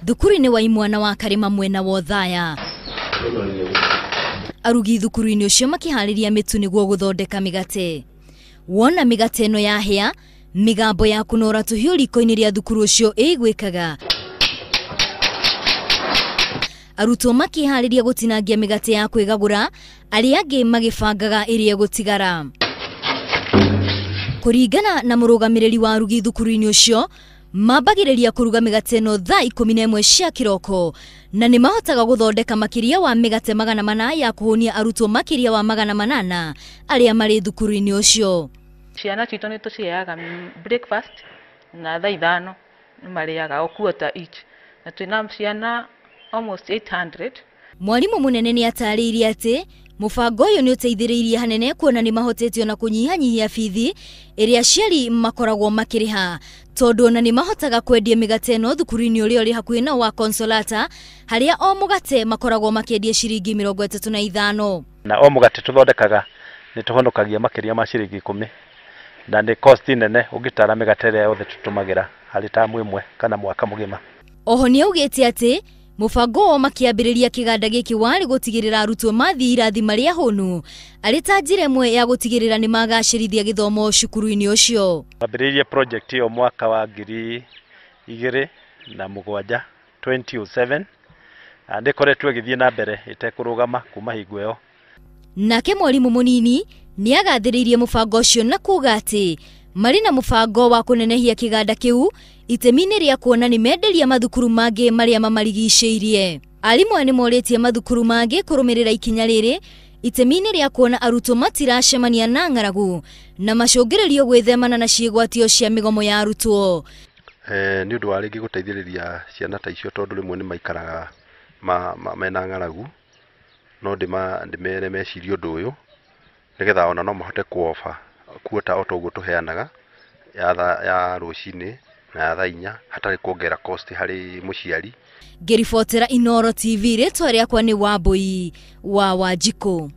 Thukuru-inĩ wa imwana wa Karima mwena wa Othaya. Arugi thukuru-inĩ ũcio makĩharĩria mĩtu nĩguo gũthondeka mĩgate. Wona mĩgate ĩno yahĩa, migambo ya kunora tũhiũ riko-inĩ rĩa thukuru ũcio ĩgwĩkaga. Arutwo makĩharĩria gũtinangia mĩgate ya kwĩgagũra, arĩa angĩ magĩbangaga ĩrĩa gũtigara. Kũringana na mũrũgamĩrĩri wa arugi thukuru-inĩ ũcio, mambagĩrĩria kũruga mĩgate ĩno thaa 11 cia kĩroko, na nĩ mahotaga gũthondeka makĩria wa mĩgate 400 ya kũhũnia arutwo makĩria wa 800 arĩa marĩ thukuru-inĩ ũcio. Ciana citũ nĩ tũciheaga breakfast na thaa 5 marĩaga o quarter each, na twĩna ciana almost 800. Mwalimu mũnene nĩ atarĩirie atĩ mũbango ũyũ nĩ ũteithĩrĩirie hanene kuona nĩ mahotete ona kũnyihanyihia bithi ĩrĩa aciari makoragwo makĩrĩha, tondũ ona nĩ mahotaga kwendia mĩgate ĩno thukuru-inĩ ũrĩa ũrĩ hakuhĩ na wa Consolata, harĩa o mũgate makoragwo makĩendia ciringi 35. Na o mũgate tũthondekaga nĩ tũhonokagia makĩria ma ciringi 10, na nĩ cost nene ũngĩtara mĩgate ĩrĩa yothe tũtũmagĩra harĩ tamu ĩmwe kana mwaka mũgima. Oho nĩ augĩte atĩ mũbango wa makĩambĩrĩria kĩganda gĩkĩ warĩ gũtigĩrĩra arutwo mathiĩ irathi marĩa hũnu, arĩ ta njĩra ĩmwe ya gũtigĩrĩra nĩ magacĩrithia gĩthomo cukuru-inĩ ũcio. Twambĩrĩirie project ĩyo mwaka wa 2007 2007, ndĩ koretwo gĩthiĩ na mbere itekũrũgama kuma hingo ĩyo. Nake mwalimu mũnini nĩ agathĩrĩirie mũbango ũcio na kuuga atĩ marĩ na mũbango wa kũnenehia kĩganda kĩu itemi-inĩ rĩa kuona nĩ menderia mathukuru mangĩ marĩa mamarigicĩirie. Arimũ nĩ morĩtie mathukuru mangĩ kũrũmĩrĩra ikinya rĩrĩ itemi-inĩ rĩa kuona arutwo matiracemania na ng'aragu na macũngĩrĩrio gwĩthemana na ciĩgwatio cia mĩgomo ya arutwo. Nĩ ũndũ wa rĩngĩ gũteithĩrĩria ciana ta icio, tondũ rĩmwe nĩ maikaraga mena ng'aragu, no ndĩmere mecirie ũndũ ũyũ nĩgetha ona no mahote kuofa kuota o toguo tũheanaga ya rũcinĩ na ya thaa 4 hatarĩ kuongerera cost harĩ mũciari. Ngĩribotera Inooro TV, rĩtwa rĩakwa nĩ Wambui wa Wanjikũ.